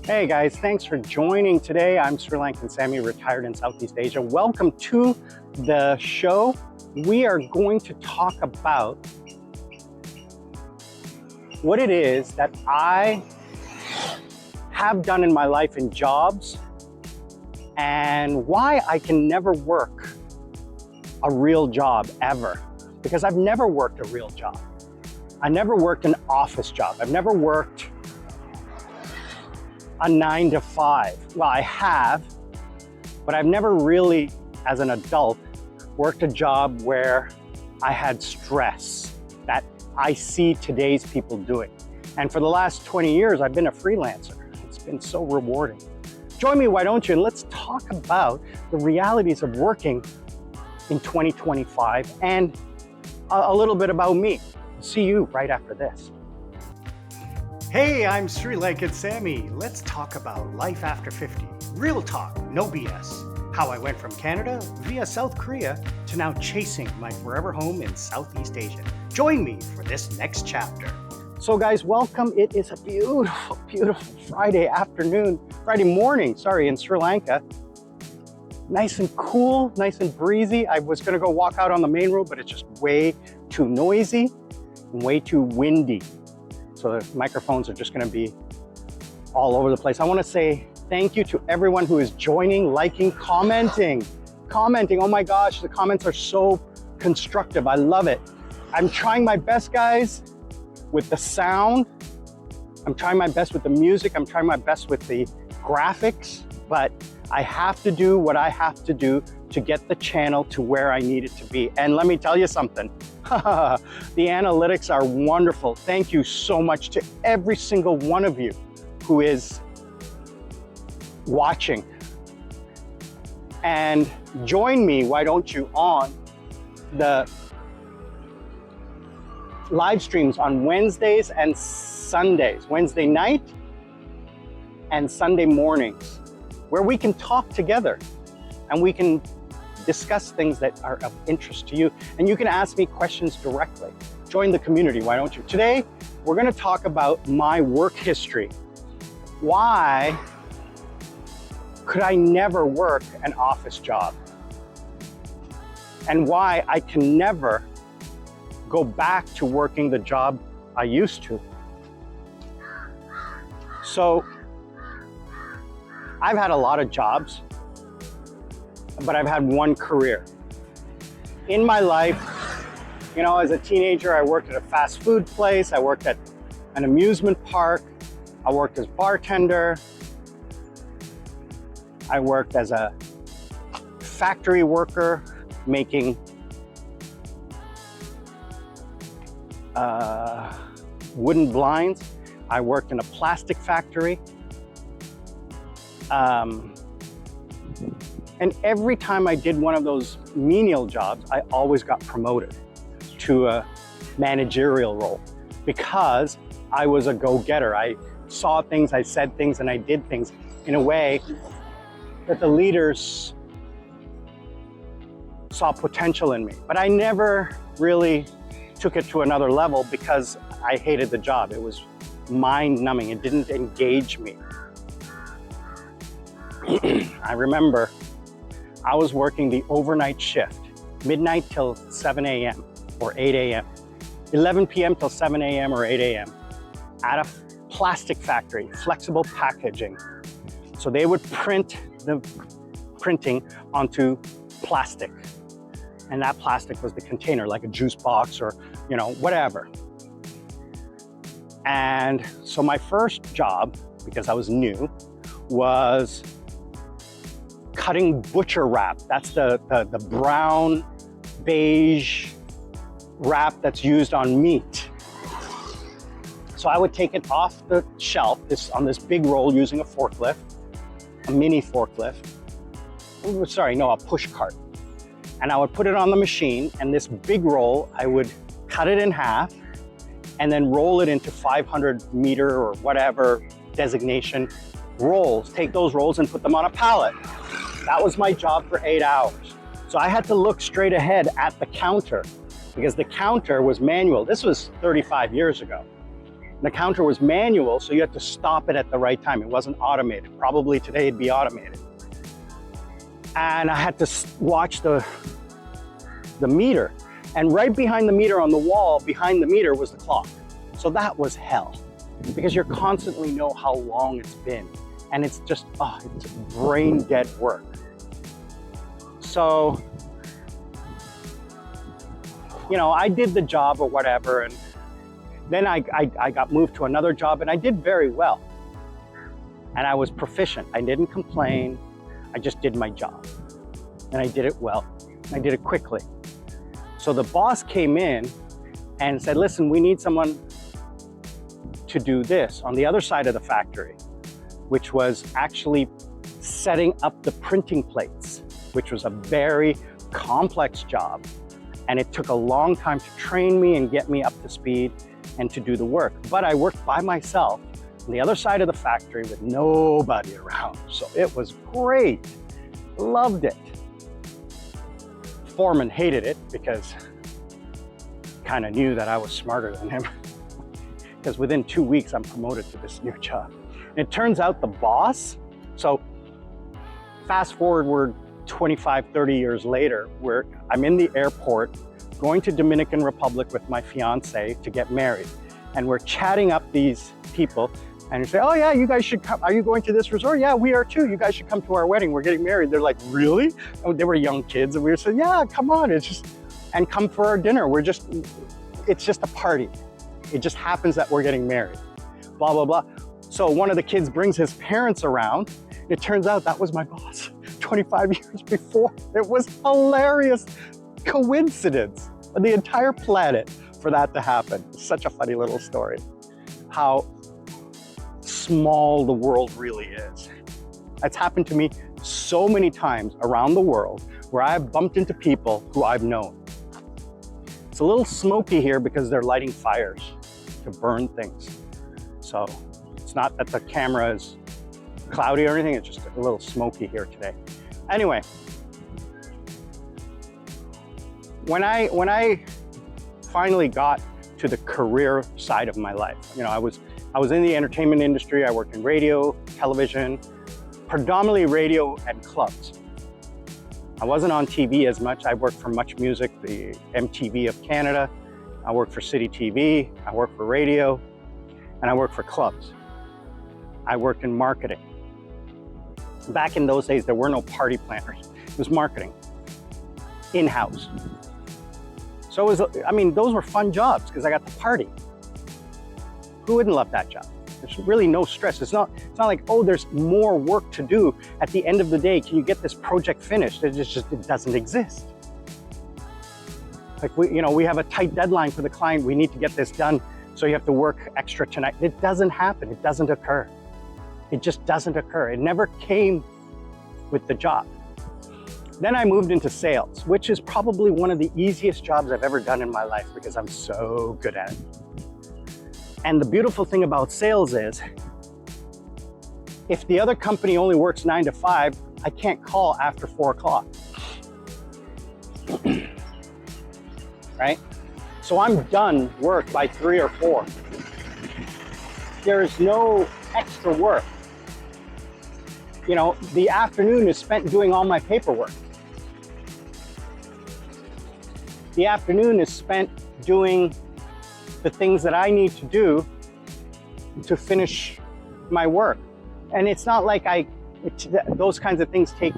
Hey guys, thanks for joining today. I'm Sri Lankan Sammi, retired in Southeast Asia. Welcome to the show. We are going to talk about what it is that I have done in my life in jobs and why I can never work a real job ever. Because I've never worked a real job. I never worked an office job. I've never worked a 9 to 5. Well, I have, but I've never really, as an adult, worked a job where I had stress that I see today's people doing. And for the last 20 years, I've been a freelancer. It's been so rewarding. Join me, why don't you? And let's talk about the realities of working in 2025 and a little bit about me. See you right after this. Hey, I'm Sri Lankan Sammi. Let's talk about life after 50. Real talk, no BS. How I went from Canada via South Korea to now chasing my forever home in Southeast Asia. Join me for this next chapter. So guys, welcome. It is a beautiful, beautiful Friday morning, in Sri Lanka. Nice and cool, nice and breezy. I was gonna go walk out on the main road, but it's just way too noisy and way too windy. So the microphones are just gonna be all over the place. I wanna say thank you to everyone who is joining, liking, commenting. Oh my gosh, the comments are so constructive. I love it. I'm trying my best, guys, with the sound. I'm trying my best with the music. I'm trying my best with the graphics, but I have to do what I have to do to get the channel to where I need it to be. And let me tell you something, the analytics are wonderful. Thank you so much to every single one of you who is watching. And join me, why don't you, on the live streams on Wednesdays and Sundays, Wednesday night and Sunday mornings, where we can talk together and we can discuss things that are of interest to you. And you can ask me questions directly. Join the community, why don't you? Today, we're gonna talk about my work history. Why could I never work an office job? And why I can never go back to working the job I used to. So, I've had a lot of jobs, but I've had one career. In my life, you know, as a teenager, I worked at a fast food place, I worked at an amusement park, I worked as bartender, I worked as a factory worker making wooden blinds. I worked in a plastic factory. And every time I did one of those menial jobs, I always got promoted to a managerial role because I was a go-getter. I saw things, I said things, and I did things in a way that the leaders saw potential in me. But I never really took it to another level because I hated the job. It was mind-numbing. It didn't engage me. I remember I was working the overnight shift, midnight till 7 a.m. or 8 a.m., 11 p.m. till 7 a.m. or 8 a.m. at a plastic factory, flexible packaging. So they would print the printing onto plastic. And that plastic was the container, like a juice box or, you know, whatever. And so my first job, because I was new, was cutting butcher wrap. That's the brown, beige wrap that's used on meat. So I would take it off the shelf on this big roll using a forklift, a mini forklift. A push cart. And I would put it on the machine, and this big roll, I would cut it in half and then roll it into 500 meter or whatever designation rolls. Take those rolls and put them on a pallet. That was my job for 8 hours. So I had to look straight ahead at the counter because the counter was manual. This was 35 years ago. The counter was manual, so you had to stop it at the right time. It wasn't automated. Probably today it'd be automated. And I had to watch the meter. And right behind the meter on the wall, behind the meter was the clock. So that was hell, because you constantly know how long it's been. And it's just, it's brain dead work. So, you know, I did the job or whatever, and then I got moved to another job, and I did very well. And I was proficient. I didn't complain. I just did my job. And I did it well. I did it quickly. So the boss came in and said, listen, we need someone to do this on the other side of the factory, which was actually setting up the printing plates, which was a very complex job. And it took a long time to train me and get me up to speed and to do the work. But I worked by myself on the other side of the factory with nobody around. So it was great. Loved it. Foreman hated it because kind of knew that I was smarter than him. Because within 2 weeks, I'm promoted to this new job. And it turns out the boss, so fast forward, we're 25, 30 years later, where I'm in the airport going to Dominican Republic with my fiance to get married. And we're chatting up these people and you say, oh yeah, you guys should come. Are you going to this resort? Yeah, we are too. You guys should come to our wedding. We're getting married. They're like, really? Oh, they were young kids. And we were saying, yeah, come on. And come for our dinner. It's just a party. It just happens that we're getting married, blah, blah, blah. So one of the kids brings his parents around. It turns out that was my boss 25 years before. It was hilarious coincidence on the entire planet for that to happen. It's such a funny little story. How small the world really is. It's happened to me so many times around the world where I've bumped into people who I've known. It's a little smoky here because they're lighting fires to burn things. So it's not that the camera is cloudy or anything, it's just a little smoky here today. Anyway, when I finally got to the career side of my life, you know, I was in the entertainment industry. I worked in radio, television, predominantly radio and clubs. I wasn't on TV as much. I worked for Much Music, the MTV of Canada. I worked for City TV. I worked for radio, and I worked for clubs. I worked in marketing. Back in those days, there were no party planners. It was marketing, in-house. So it was, I mean, those were fun jobs because I got to party. Who wouldn't love that job? There's really no stress. It's not like, oh, there's more work to do at the end of the day. Can you get this project finished? It doesn't exist. Like we have a tight deadline for the client. We need to get this done. So you have to work extra tonight. It doesn't happen. It doesn't occur. It just doesn't occur. It never came with the job. Then I moved into sales, which is probably one of the easiest jobs I've ever done in my life because I'm so good at it. And the beautiful thing about sales is, if the other company only works 9 to 5, I can't call after 4 o'clock. Right? So I'm done work by 3 or 4. There is no extra work. You know, the afternoon is spent doing all my paperwork. The afternoon is spent doing the things that I need to do to finish my work. And it's not like those kinds of things take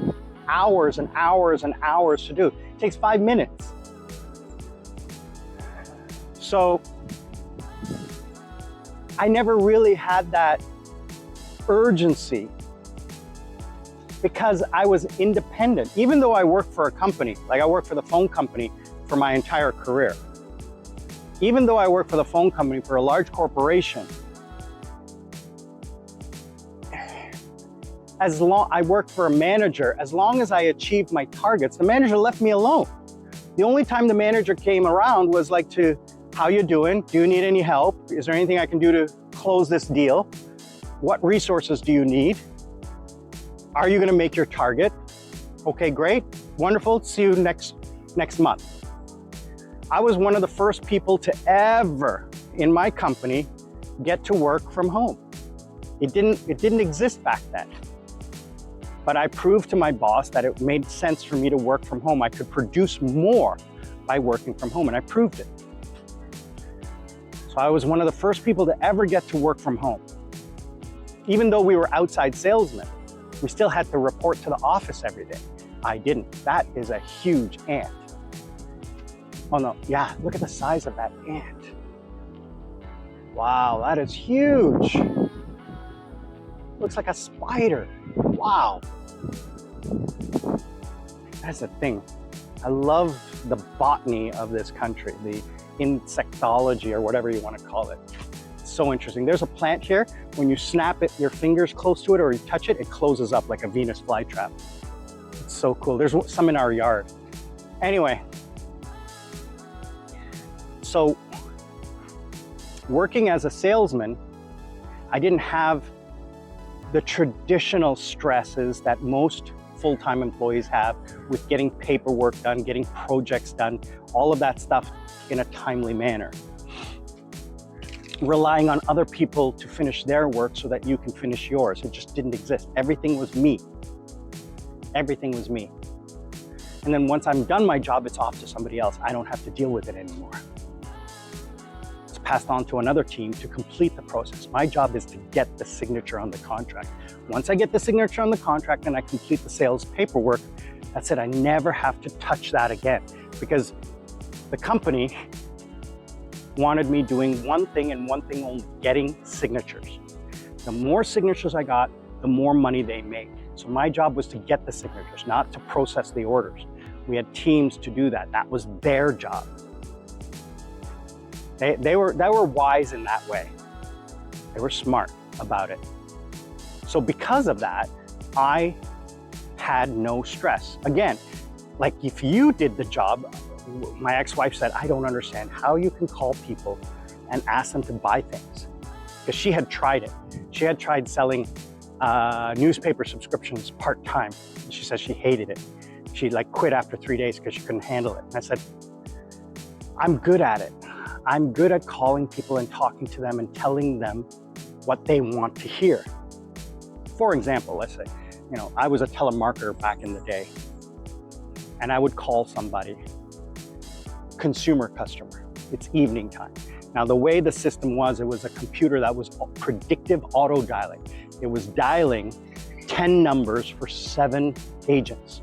hours and hours and hours to do. It takes 5 minutes. So I never really had that urgency because I was independent. Even though I worked for a company, like I worked for the phone company for my entire career. Even though I worked for the phone company for a large corporation, I worked for a manager, as long as I achieved my targets, the manager left me alone. The only time the manager came around was like how you doing? Do you need any help? Is there anything I can do to close this deal? What resources do you need? Are you gonna make your target? Okay, great, wonderful, see you next month. I was one of the first people to ever, in my company, get to work from home. It didn't exist back then. But I proved to my boss that it made sense for me to work from home. I could produce more by working from home, and I proved it. So I was one of the first people to ever get to work from home. Even though we were outside salesmen, we still had to report to the office every day. I didn't. That is a huge ant. Oh no, yeah, look at the size of that ant. Wow, that is huge. Looks like a spider. Wow. That's the thing. I love the botany of this country, the insectology or whatever you want to call it. It's so interesting. There's a plant here. When you snap it, your fingers close to it or you touch it, it closes up like a Venus flytrap. It's so cool. There's some in our yard. Anyway, so working as a salesman, I didn't have the traditional stresses that most full-time employees have with getting paperwork done, getting projects done, all of that stuff in a timely manner. Relying on other people to finish their work so that you can finish yours. It just didn't exist. Everything was me. Everything was me. And then once I'm done my job, it's off to somebody else. I don't have to deal with it anymore. It's passed on to another team to complete the process. My job is to get the signature on the contract. Once I get the signature on the contract and I complete the sales paperwork, that's it. I never have to touch that again because the company wanted me doing one thing and one thing only, getting signatures. The more signatures I got, the more money they made. So my job was to get the signatures, not to process the orders. We had teams to do that. That was their job. They were wise in that way. They were smart about it. So because of that, I had no stress. Again, like if you did the job, my ex-wife said, I don't understand how you can call people and ask them to buy things. Because she had tried it. She had tried selling newspaper subscriptions part-time. She said she hated it. She like quit after 3 days because she couldn't handle it. And I said, I'm good at it. I'm good at calling people and talking to them and telling them what they want to hear. For example, let's say, I was a telemarketer back in the day and I would call somebody, consumer customer, it's evening time. Now the way the system was, it was a computer that was predictive auto dialing. It was dialing 10 numbers for 7 agents.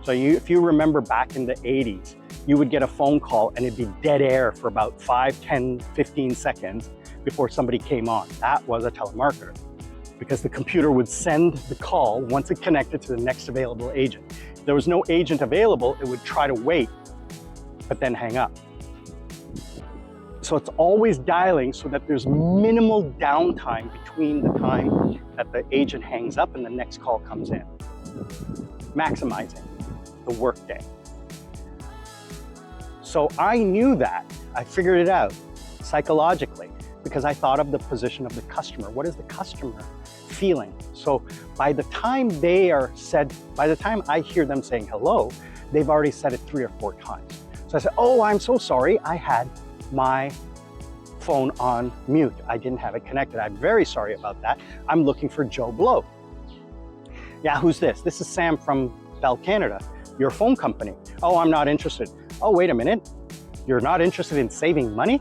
So if you remember back in the 80s, you would get a phone call and it'd be dead air for about 5, 10, 15 seconds before somebody came on. That was a telemarketer because the computer would send the call once it connected to the next available agent. If there was no agent available, it would try to wait, but then hang up. So it's always dialing so that there's minimal downtime between the time that the agent hangs up and the next call comes in. Maximizing the workday. So I knew that. I figured it out psychologically because I thought of the position of the customer. What is the customer feeling? So by the time I hear them saying hello, they've already said it 3 or 4 times. So I said, oh, I'm so sorry. I had my phone on mute. I didn't have it connected. I'm very sorry about that. I'm looking for Joe Blow. Yeah, who's this? This is Sam from Bell Canada, your phone company. Oh, I'm not interested. Oh, wait a minute. You're not interested in saving money?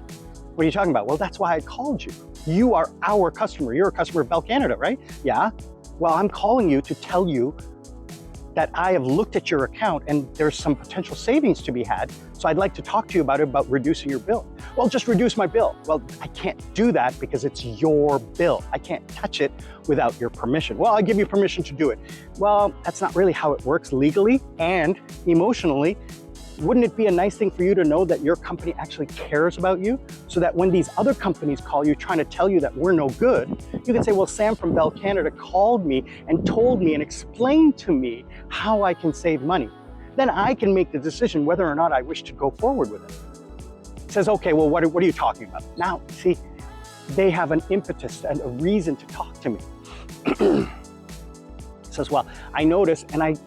What are you talking about? Well, that's why I called you. You are our customer. You're a customer of Bell Canada, right? Yeah. Well, I'm calling you to tell you that I have looked at your account and there's some potential savings to be had. So I'd like to talk to you about reducing your bill. Well, just reduce my bill. Well, I can't do that because it's your bill. I can't touch it without your permission. Well, I give you permission to do it. Well, that's not really how it works legally and emotionally. Wouldn't it be a nice thing for you to know that your company actually cares about you so that when these other companies call you trying to tell you that we're no good, you can say, well, Sam from Bell Canada called me and told me and explained to me how I can save money. Then I can make the decision whether or not I wish to go forward with it. It says, okay, well, what are you talking about? Now, see, they have an impetus and a reason to talk to me. It says, well, I noticed, and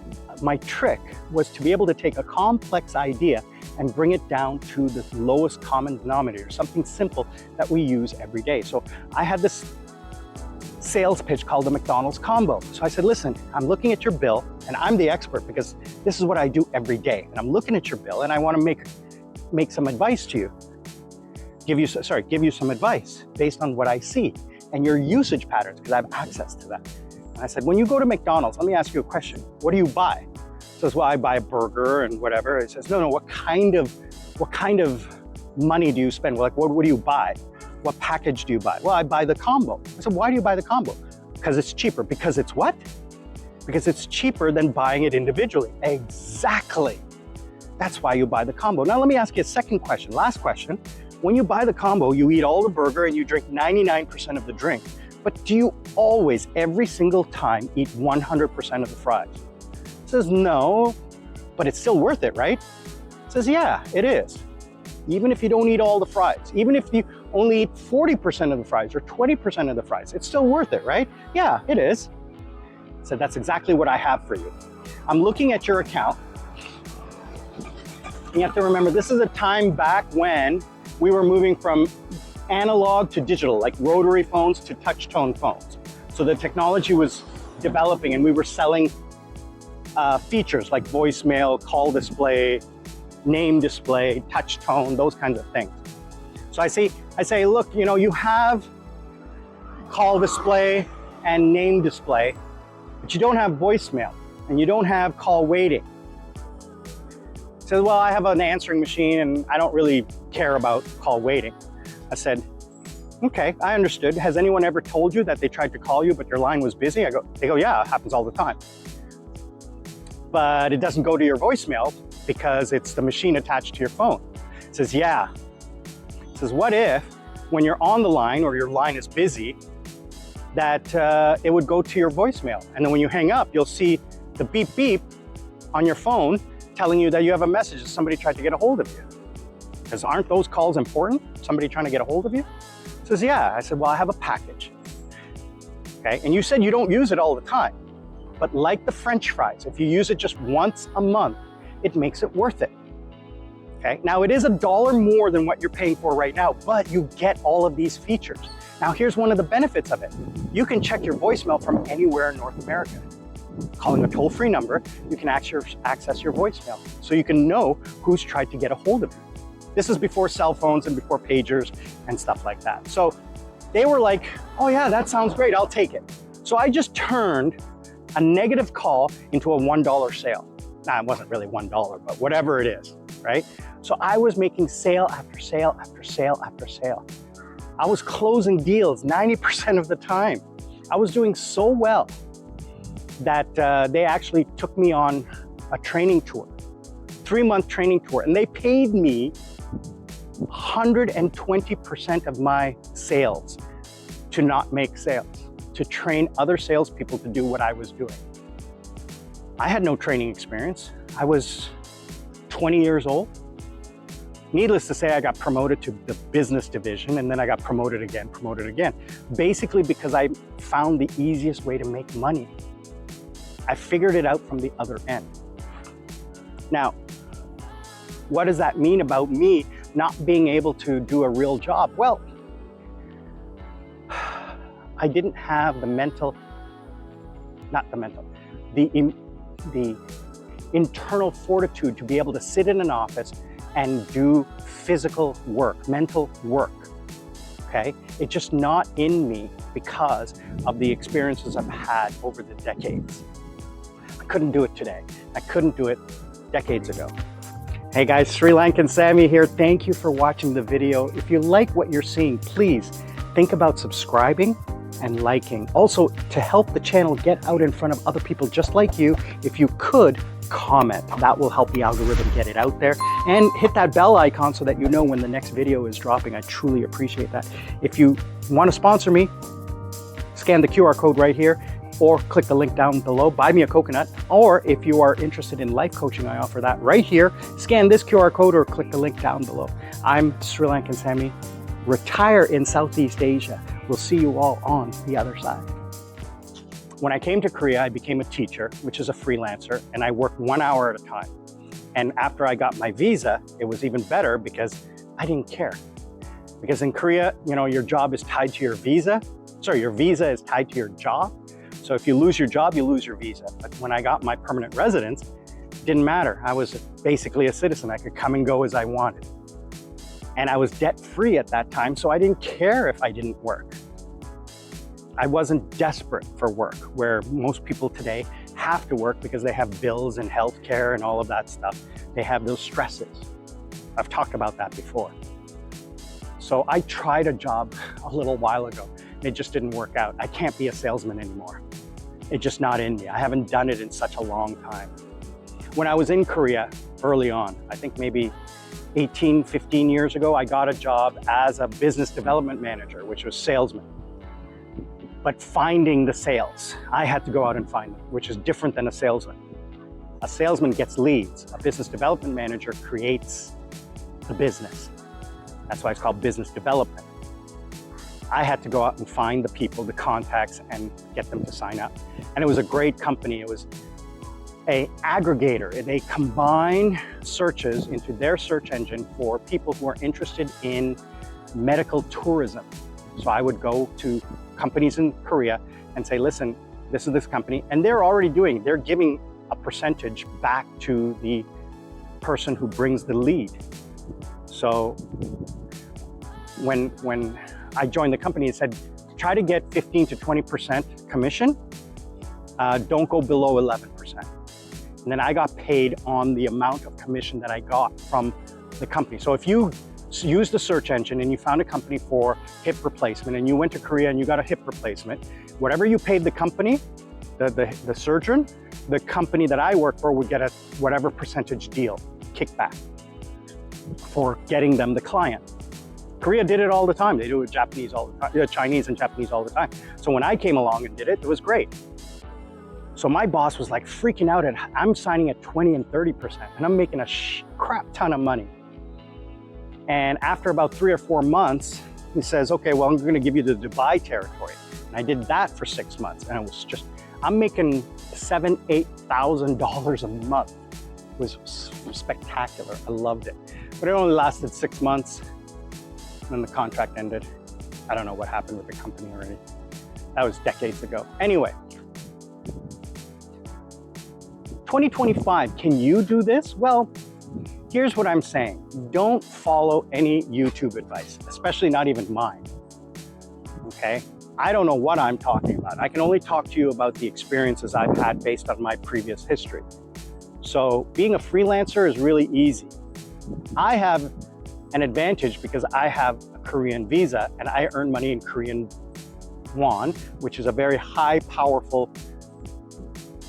my trick was to be able to take a complex idea and bring it down to the lowest common denominator, something simple that we use every day. So I had this sales pitch called the McDonald's combo. So I said, listen, I'm looking at your bill, and I'm the expert because this is what I do every day. And I'm looking at your bill, and I want to make some advice to you. Give you some advice based on what I see and your usage patterns, because I have access to that. And I said, when you go to McDonald's, let me ask you a question. What do you buy? He says, well, I buy a burger and whatever. He says, no, what kind of money do you spend? Like, what do you buy? What package do you buy? Well, I buy the combo. I said, why do you buy the combo? Because it's cheaper. Because it's what? Because it's cheaper than buying it individually. Exactly. That's why you buy the combo. Now, let me ask you a second question, last question. When you buy the combo, you eat all the burger and you drink 99% of the drink. But do you always, every single time, eat 100% of the fries? He says, no, but it's still worth it, right? He says, yeah, it is. Even if you don't eat all the fries, even if you only eat 40% of the fries or 20% of the fries, it's still worth it, right? Yeah, it is. I said, that's exactly what I have for you. I'm looking at your account. You have to remember, this is a time back when we were moving from analog to digital, like rotary phones to touch tone phones. So the technology was developing and we were selling features like voicemail, call display, name display, touch tone, those kinds of things. So I say, look, you have call display and name display, but you don't have voicemail and you don't have call waiting. He says, well, I have an answering machine and I don't really care about call waiting. I said, okay, I understood. Has anyone ever told you that they tried to call you, but your line was busy? They go, yeah, it happens all the time. But it doesn't go to your voicemail because it's the machine attached to your phone. It says, yeah. It says, what if when you're on the line or your line is busy, that it would go to your voicemail. And then when you hang up, you'll see the beep beep on your phone telling you that you have a message that somebody tried to get a hold of you. Because aren't those calls important? Somebody trying to get a hold of you? He says, yeah. I said, well, I have a package. Okay, and you said you don't use it all the time. But like the French fries, if you use it just once a month, it makes it worth it. Okay, now it is $1 more than what you're paying for right now, but you get all of these features. Now here's one of the benefits of it. You can check your voicemail from anywhere in North America. Calling a toll-free number, you can access your voicemail. So you can know who's tried to get a hold of you. This is before cell phones and before pagers and stuff like that. So they were like, oh yeah, that sounds great, I'll take it. So I just turned a negative call into a $1 sale. Now, it wasn't really $1, but whatever it is, right? So I was making sale after sale after sale after sale. I was closing deals 90% of the time. I was doing so well that they actually took me on a training tour, 3-month training tour, and they paid me 120% of my sales to not make sales, to train other salespeople to do what I was doing. I had no training experience. I was 20 years old. Needless to say, I got promoted to the business division, and then I got promoted again, basically because I found the easiest way to make money. I figured it out from the other end. Now, what does that mean about me not being able to do a real job? Well, I didn't have the internal fortitude to be able to sit in an office and do physical work, mental work, okay? It's just not in me because of the experiences I've had over the decades. I couldn't do it today. I couldn't do it decades ago. Hey guys, Sri Lankan Sammi here. Thank you for watching the video. If you like what you're seeing, please think about subscribing and liking. Also, to help the channel get out in front of other people just like you, if you could comment, that will help the algorithm get it out there. And hit that bell icon so that you know when the next video is dropping. I truly appreciate that. If you want to sponsor me, scan the QR code right here, or click the link down below, buy me a coconut. Or if you are interested in life coaching, I offer that right here. Scan this QR code or click the link down below. I'm Sri Lankan Sammi, retire in Southeast Asia. We'll see you all on the other side. When I came to Korea, I became a teacher, which is a freelancer, and I worked 1 hour at a time. And after I got my visa, it was even better because I didn't care. Because in Korea, you know, your job is tied to your visa. Sorry, your visa is tied to your job. So if you lose your job, you lose your visa. But when I got my permanent residence, it didn't matter. I was basically a citizen. I could come and go as I wanted. And I was debt-free at that time, so I didn't care if I didn't work. I wasn't desperate for work, where most people today have to work because they have bills and healthcare and all of that stuff. They have those stresses. I've talked about that before. So I tried a job a little while ago. It just didn't work out. I can't be a salesman anymore. It's just not in me. I haven't done it in such a long time. When I was in Korea early on, I think maybe 18, 15 years ago, I got a job as a business development manager, which was salesman. But finding the sales, I had to go out and find them, which is different than a salesman. A salesman gets leads. A business development manager creates the business. That's why it's called business development. I had to go out and find the people, the contacts, and get them to sign up. And it was a great company. It was an aggregator. They combine searches into their search engine for people who are interested in medical tourism. So I would go to companies in Korea and say, listen, this is this company. And they're giving a percentage back to the person who brings the lead. So when I joined the company, it said, try to get 15 to 20% commission. Don't go below 11%. And then I got paid on the amount of commission that I got from the company. So if you use the search engine and you found a company for hip replacement and you went to Korea and you got a hip replacement, whatever you paid the company, the surgeon, the company that I work for would get a whatever percentage deal, kickback, for getting them the client. Korea did it all the time. They do it with Japanese all the time, Chinese and Japanese all the time. So when I came along and did it, it was great. So my boss was like freaking out, and I'm signing at 20 and 30%, and I'm making a crap ton of money. And after about 3 or 4 months, he says, okay, well, I'm gonna give you the Dubai territory. And I did that for 6 months, and it was just, I'm making $7,000, $8,000 a month. It was spectacular. I loved it. But it only lasted 6 months. And then the contract ended. I don't know what happened with the company or anything. That was decades ago. Anyway, 2025, can you do this? Well, here's what I'm saying. Don't follow any YouTube advice, especially not even mine, okay? I don't know what I'm talking about. I can only talk to you about the experiences I've had based on my previous history. So being a freelancer is really easy. I have an advantage because I have a Korean visa and I earn money in Korean won, which is a very high, powerful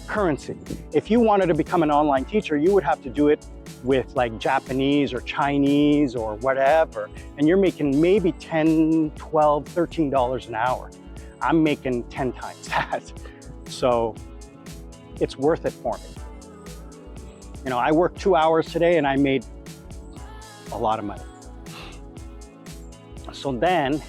currency. If you wanted to become an online teacher, you would have to do it with like Japanese or Chinese or whatever, and you're making maybe $10, $12, $13 an hour. I'm making 10 times that. So it's worth it for me. You know, I worked 2 hours today and I made a lot of money. So then,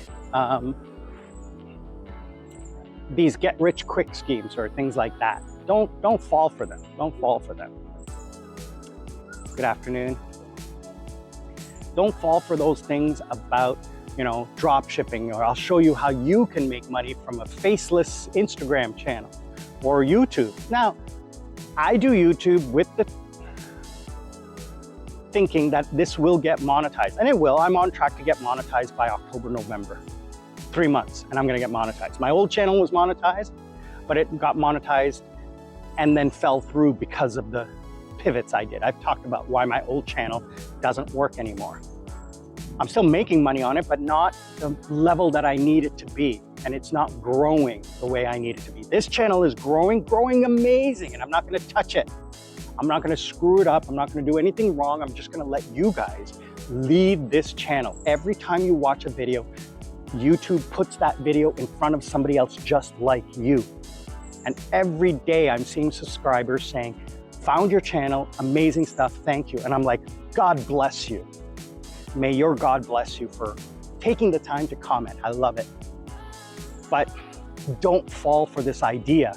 these get-rich-quick schemes or things like that, don't fall for them. Don't fall for them. Good afternoon. Don't fall for those things about, you know, drop shipping, or I'll show you how you can make money from a faceless Instagram channel or YouTube. Now, I do YouTube with the thinking that this will get monetized, and it will. I'm on track to get monetized by October, November. 3 months, and I'm gonna get monetized. My old channel was monetized, but it got monetized and then fell through because of the pivots I did. I've talked about why my old channel doesn't work anymore. I'm still making money on it, but not the level that I need it to be, and it's not growing the way I need it to be. This channel is growing amazing, and I'm not gonna touch it. I'm not gonna screw it up. I'm not gonna do anything wrong. I'm just gonna let you guys lead this channel. Every time you watch a video, YouTube puts that video in front of somebody else just like you. And every day I'm seeing subscribers saying, found your channel, amazing stuff, thank you. And I'm like, God bless you. May your God bless you for taking the time to comment. I love it. But don't fall for this idea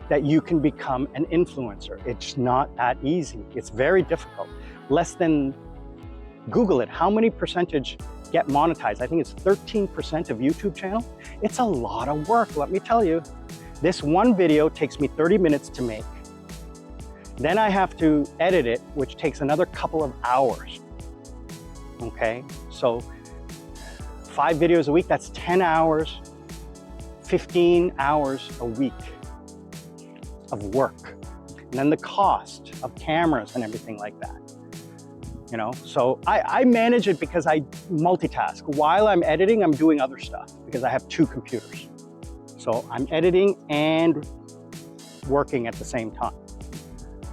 that you can become an influencer. It's not that easy. It's very difficult. Less than, Google it, how many percentage get monetized? I think it's 13% of YouTube channel. It's a lot of work, let me tell you. This one video takes me 30 minutes to make. Then I have to edit it, which takes another couple of hours. Okay, so 5 videos a week, that's 10 hours, 15 hours a week of work. And then the cost of cameras and everything like that. You know, so I manage it because I multitask. While I'm editing, I'm doing other stuff because I have 2 computers. So I'm editing and working at the same time.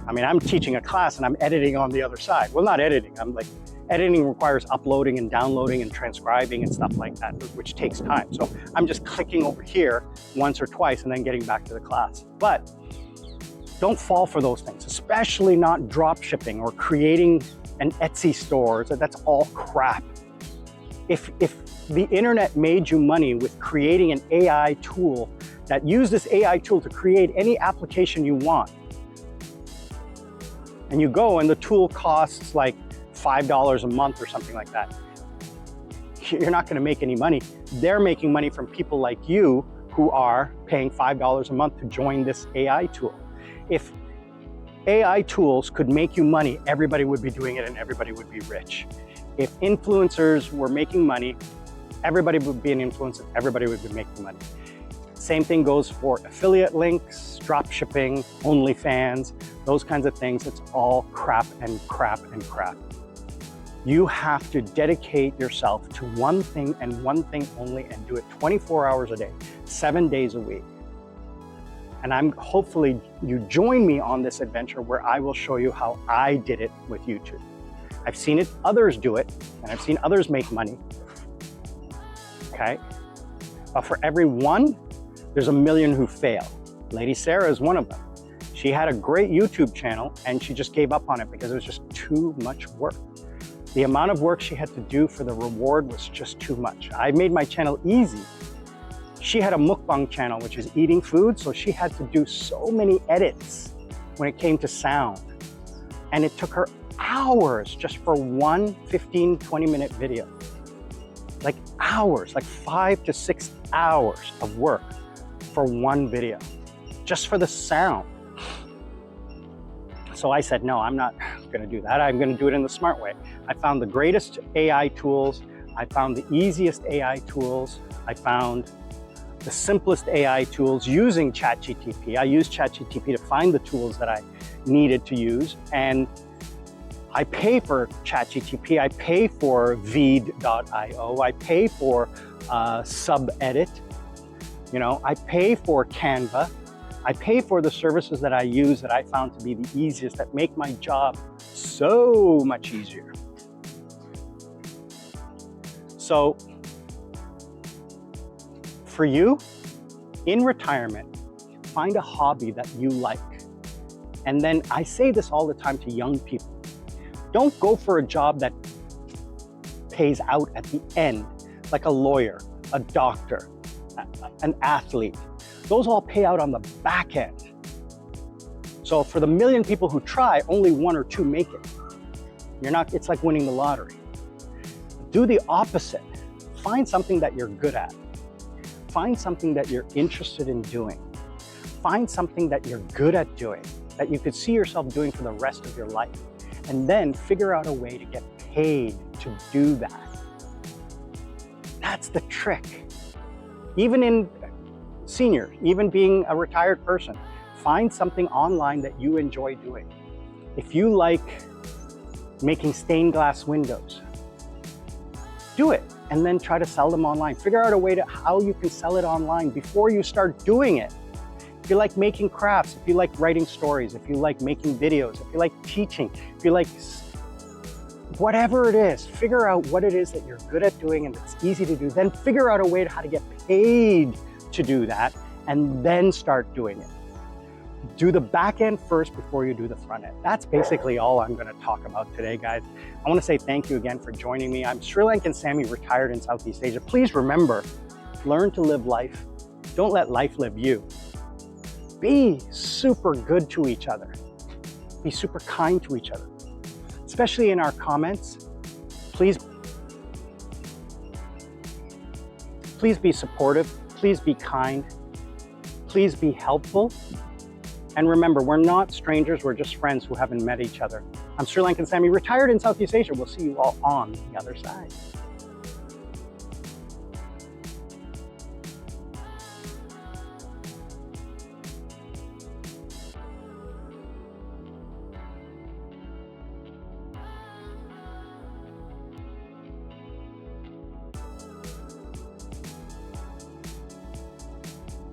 I mean, I'm teaching a class and I'm editing on the other side. Well, not editing, I'm like, editing requires uploading and downloading and transcribing and stuff like that, which takes time. So I'm just clicking over here once or twice and then getting back to the class. But don't fall for those things, especially not drop shipping or creating an Etsy store. That's all crap. If the internet made you money with creating an AI tool that used this AI tool to create any application you want, and you go and the tool costs like $5 a month or something like that, you're not going to make any money. They're making money from people like you who are paying $5 a month to join this AI tool. If AI tools could make you money, everybody would be doing it and everybody would be rich. If influencers were making money, everybody would be an influencer, everybody would be making money. Same thing goes for affiliate links, drop shipping, OnlyFans, those kinds of things. It's all crap and crap and crap. You have to dedicate yourself to one thing and one thing only and do it 24 hours a day, 7 days a week. And hopefully you join me on this adventure where I will show you how I did it with YouTube. I've seen others do it, and I've seen others make money, okay? But for every one, there's a million who fail. Lady Sarah is one of them. She had a great YouTube channel and she just gave up on it because it was just too much work. The amount of work she had to do for the reward was just too much. I made my channel easy. She had a mukbang channel, which is eating food, so she had to do so many edits when it came to sound. And it took her hours just for one 15, 20-minute video. Like hours, like 5 to 6 hours of work for one video, just for the sound. So I said, no, I'm not gonna do that. I'm gonna do it in the smart way. I found the greatest AI tools. I found the easiest AI tools. I found the simplest AI tools using ChatGPT. I used ChatGPT to find the tools that I needed to use. And I pay for ChatGPT. I pay for Veed.io. I pay for SubEdit. You know, I pay for Canva. I pay for the services that I use that I found to be the easiest, that make my job so much easier. So for you, in retirement, find a hobby that you like. And then I say this all the time to young people. Don't go for a job that pays out at the end, like a lawyer, a doctor, an athlete. Those all pay out on the back end. So for the million people who try, only 1 or 2 make it. It's like winning the lottery. Do the opposite. Find something that you're good at. Find something that you're interested in doing. Find something that you're good at doing, that you could see yourself doing for the rest of your life. And then figure out a way to get paid to do that. That's the trick. Even in senior, even being a retired person, find something online that you enjoy doing. If you like making stained glass windows, do it and then try to sell them online. Figure out a way to how you can sell it online before you start doing it. If you like making crafts, if you like writing stories, if you like making videos, if you like teaching, if you like whatever it is, figure out what it is that you're good at doing and it's easy to do. Then figure out a way to how to get paid to do that and then start doing it. Do the back end first before you do the front end. That's basically all I'm going to talk about today, guys. I want to say thank you again for joining me. I'm Sri Lankan Sammi, retired in Southeast Asia. Please remember, learn to live life. Don't let life live you. be super good to each other. Be super kind to each other, especially in our comments. Please be supportive. Please be kind. Please be helpful. And remember, we're not strangers. We're just friends who haven't met each other. I'm Sri Lankan Sammi, retired in Southeast Asia. We'll see you all on the other side.